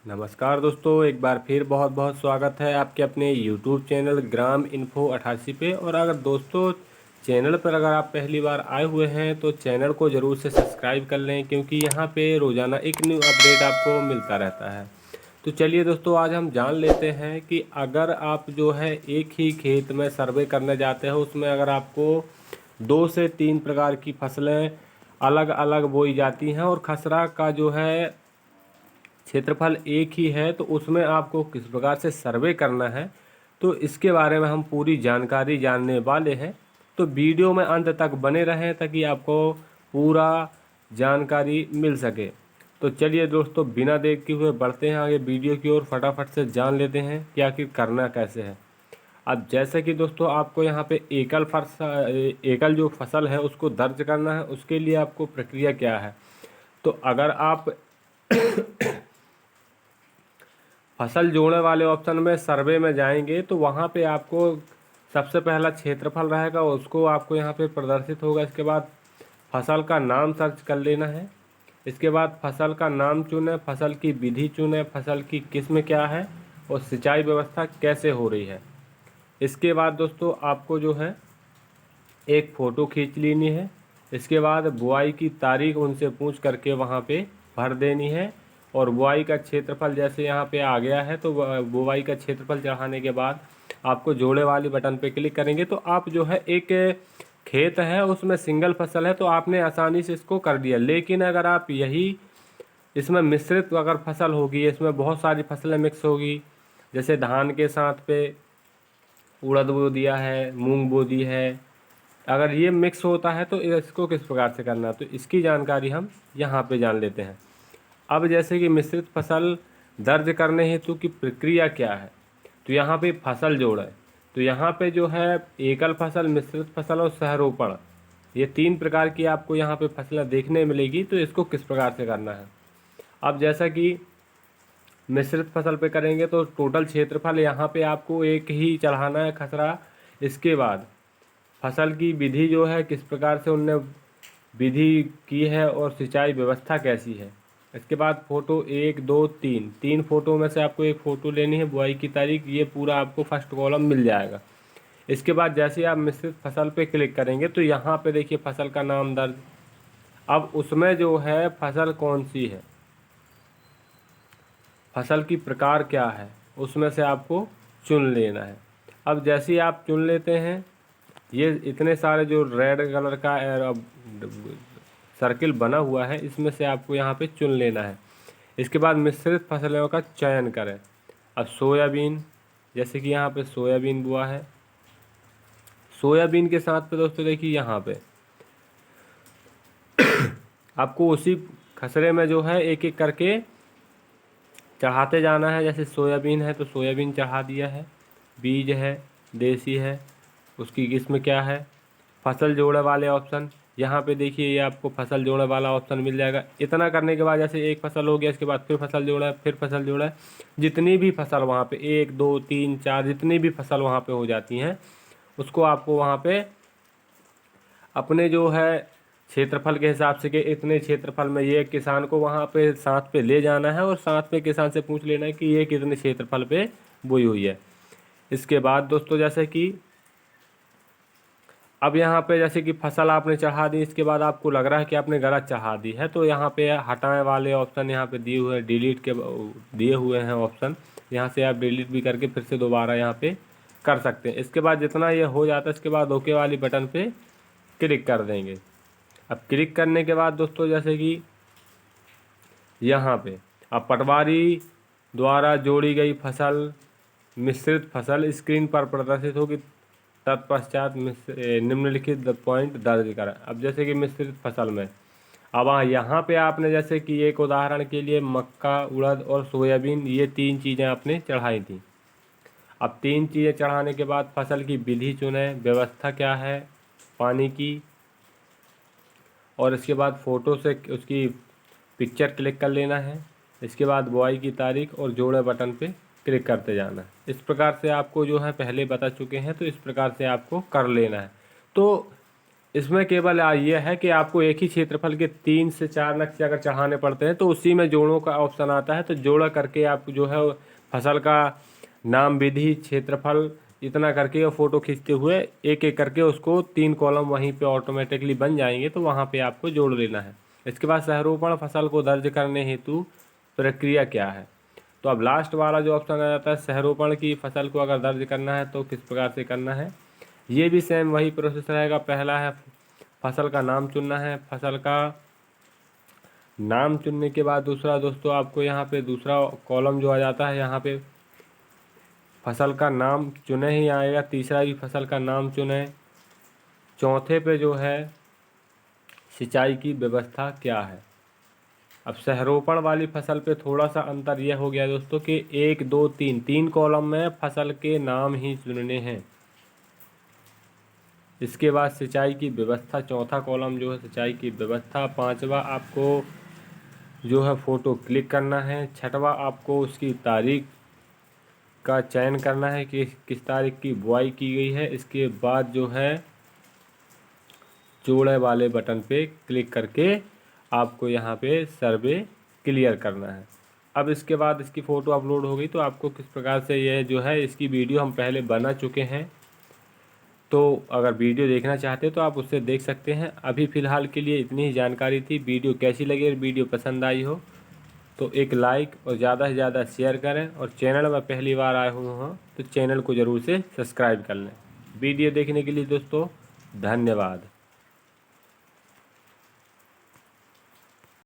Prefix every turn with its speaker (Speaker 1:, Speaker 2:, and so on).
Speaker 1: नमस्कार दोस्तों, एक बार फिर बहुत बहुत स्वागत है आपके अपने YouTube चैनल ग्राम इन्फो 88 पे। और अगर दोस्तों चैनल पर अगर आप पहली बार आए हुए हैं तो चैनल को ज़रूर से सब्सक्राइब कर लें, क्योंकि यहाँ पे रोज़ाना एक न्यू अपडेट आपको मिलता रहता है। तो चलिए दोस्तों, आज हम जान लेते हैं कि अगर आप जो है एक ही खेत में सर्वे करने जाते हो, उसमें अगर आपको 2 से 3 प्रकार की फसलें अलग अलग बोई जाती हैं और खसरा का जो है क्षेत्रफल एक ही है, तो उसमें आपको किस प्रकार से सर्वे करना है, तो इसके बारे में हम पूरी जानकारी जानने वाले हैं। तो वीडियो में अंत तक बने रहें ताकि आपको पूरा जानकारी मिल सके। तो चलिए दोस्तों, बिना देखते हुए बढ़ते हैं आगे वीडियो की ओर, फटाफट से जान लेते हैं कि आखिर करना कैसे है। अब जैसे कि दोस्तों आपको यहाँ पे एकल जो फसल है उसको दर्ज करना है, उसके लिए आपको प्रक्रिया क्या है। तो अगर आप फसल जोड़ने वाले ऑप्शन में सर्वे में जाएंगे तो वहाँ पे आपको सबसे पहला क्षेत्रफल रहेगा, उसको आपको यहाँ पे प्रदर्शित होगा। इसके बाद फसल का नाम सर्च कर लेना है। इसके बाद फसल का नाम चुनें, फसल की विधि चुनें, फसल की किस्म क्या है और सिंचाई व्यवस्था कैसे हो रही है। इसके बाद दोस्तों आपको जो है एक फ़ोटो खींच लेनी है। इसके बाद बुआई की तारीख उनसे पूछ करके वहाँ पे भर देनी है। और बुआई का क्षेत्रफल जैसे यहाँ पे आ गया है, तो बुआई का क्षेत्रफल चढ़ाने के बाद आपको जोड़े वाली बटन पे क्लिक करेंगे तो आप जो है एक खेत है उसमें सिंगल फसल है तो आपने आसानी से इसको कर दिया। लेकिन अगर आप यही इसमें मिश्रित अगर फसल होगी, इसमें बहुत सारी फसलें मिक्स होगी, जैसे धान के साथ पे उड़द बो दिया है, मूंग बो दी है, अगर ये मिक्स होता है तो इसको किस प्रकार से करना है, तो इसकी जानकारी हम यहाँ पे जान लेते हैं। अब जैसे कि मिश्रित फसल दर्ज करने हेतु की प्रक्रिया क्या है, तो यहाँ पे फसल जोड़ है। तो यहाँ पे जो है एकल फसल, मिश्रित फसल और सहरोपण, ये 3 प्रकार की आपको यहाँ पे फसलें देखने मिलेगी। तो इसको किस प्रकार से करना है, अब जैसा कि मिश्रित फसल पे करेंगे तो टोटल क्षेत्रफल यहाँ पे आपको एक ही चढ़ाना है खसरा। इसके बाद फसल की विधि जो है किस प्रकार से उनने विधि की है और सिंचाई व्यवस्था कैसी है। इसके बाद फ़ोटो 1 2 3 फ़ोटो में से आपको एक फ़ोटो लेनी है, बुआई की तारीख, ये पूरा आपको फर्स्ट कॉलम मिल जाएगा। इसके बाद जैसे ही आप मिश्रित फसल पे क्लिक करेंगे तो यहाँ पे देखिए फसल का नाम दर्ज। अब उसमें जो है फसल कौन सी है, फसल की प्रकार क्या है, उसमें से आपको चुन लेना है। अब जैसे ही आप चुन लेते हैं, ये इतने सारे जो रेड कलर का सर्किल बना हुआ है, इसमें से आपको यहाँ पे चुन लेना है। इसके बाद मिश्रित फसलों का चयन करें। अब सोयाबीन, जैसे कि यहाँ पे सोयाबीन बुआ है, सोयाबीन के साथ पे दोस्तों देखिए यहाँ पे आपको उसी खसरे में जो है एक एक करके चढ़ाते जाना है। जैसे सोयाबीन है तो सोयाबीन चढ़ा दिया है, बीज है, देसी है, उसकी किस्म क्या है, फसल जोड़े वाले ऑप्शन, यहाँ पे देखिए ये आपको फसल जोड़े वाला ऑप्शन मिल जाएगा। इतना करने के बाद जैसे एक फसल हो गया, इसके बाद फिर फसल जोड़ा है, फिर फसल जोड़ा है, जितनी भी फसल वहाँ पे 1 2 3 4 जितनी भी फसल वहाँ पे हो जाती हैं, उसको आपको वहाँ पे अपने जो है क्षेत्रफल के हिसाब से कि इतने क्षेत्रफल में ये किसान को वहाँ पे साथ पे ले जाना है और साथ में किसान से पूछ लेना है कि ये कितने क्षेत्रफल पे बोई हुई है। इसके बाद दोस्तों जैसे कि अब यहाँ पे जैसे कि फसल आपने चढ़ा दी, इसके बाद आपको लग रहा है कि आपने गलत चढ़ा दी है, तो यहाँ पे हटाएं वाले ऑप्शन यहाँ पे दिए हुए हैं, डिलीट के दिए हुए हैं ऑप्शन, यहाँ से आप डिलीट भी करके फिर से दोबारा यहाँ पे कर सकते हैं। इसके बाद जितना ये हो जाता है, इसके बाद ओके वाली बटन पे क्लिक कर देंगे। अब क्लिक करने के बाद दोस्तों जैसे कि यहाँ पे अब पटवारी द्वारा जोड़ी गई फसल, मिश्रित फसल स्क्रीन पर प्रदर्शित होगी, तत्पश्चात निम्नलिखित पॉइंट दर्ज करें। अब जैसे कि मिश्रित फसल में अब यहाँ पे आपने जैसे कि एक उदाहरण के लिए मक्का, उड़द और सोयाबीन, ये 3 चीज़ें आपने चढ़ाई थी। अब 3 चीज़ें चढ़ाने के बाद फसल की विधि चुनें, व्यवस्था क्या है पानी की, और इसके बाद फ़ोटो से उसकी पिक्चर क्लिक कर लेना है। इसके बाद बुआई की तारीख और जोड़े बटन पे क्लिक करते जाना है। इस प्रकार से आपको जो है पहले बता चुके हैं, तो इस प्रकार से आपको कर लेना है। तो इसमें केवल ये है कि आपको एक ही क्षेत्रफल के 3 से 4 नक्शे अगर चढ़ाने पड़ते हैं तो उसी में जोड़ों का ऑप्शन आता है, तो जोड़ा करके आप जो है फसल का नाम, विधि, क्षेत्रफल इतना करके फ़ोटो खींचते हुए एक एक करके उसको 3 कॉलम वहीं पे ऑटोमेटिकली बन जाएंगे, तो वहाँ पे आपको जोड़ लेना है। इसके बाद सहरोपण फसल को दर्ज करने हेतु प्रक्रिया क्या है। तो अब लास्ट वाला जो ऑप्शन आ जाता है, सहरोपण की फसल को अगर दर्ज करना है तो किस प्रकार से करना है। ये भी सेम वही प्रोसेस रहेगा। पहला है फसल का नाम चुनना है। फसल का नाम चुनने के बाद दूसरा दोस्तों आपको यहाँ पे दूसरा कॉलम जो आ जाता है, यहाँ पे फसल का नाम चुने ही आएगा। तीसरा भी फसल का नाम चुने। चौथे पे जो है सिंचाई की व्यवस्था क्या है। अब सहरोपण वाली फसल पे थोड़ा सा अंतर यह हो गया दोस्तों कि 1 2 3 तीन कॉलम में फसल के नाम ही चुनने हैं। इसके बाद सिंचाई की व्यवस्था, चौथा कॉलम जो है सिंचाई की व्यवस्था। पांचवा आपको जो है फ़ोटो क्लिक करना है। छठवा आपको उसकी तारीख का चयन करना है कि किस तारीख की बुआई की गई है। इसके बाद जो है जोड़े वाले बटन पे क्लिक करके आपको यहाँ पे सर्वे क्लियर करना है। अब इसके बाद इसकी फ़ोटो अपलोड हो गई तो आपको किस प्रकार से यह जो है, इसकी वीडियो हम पहले बना चुके हैं, तो अगर वीडियो देखना चाहते तो आप उससे देख सकते हैं। अभी फ़िलहाल के लिए इतनी ही जानकारी थी। वीडियो कैसी लगी, अगर वीडियो पसंद आई हो तो एक लाइक और ज़्यादा से ज़्यादा शेयर करें, और चैनल में पहली बार आए हुए हों तो चैनल को ज़रूर से सब्सक्राइब कर लें। वीडियो देखने के लिए दोस्तों धन्यवाद।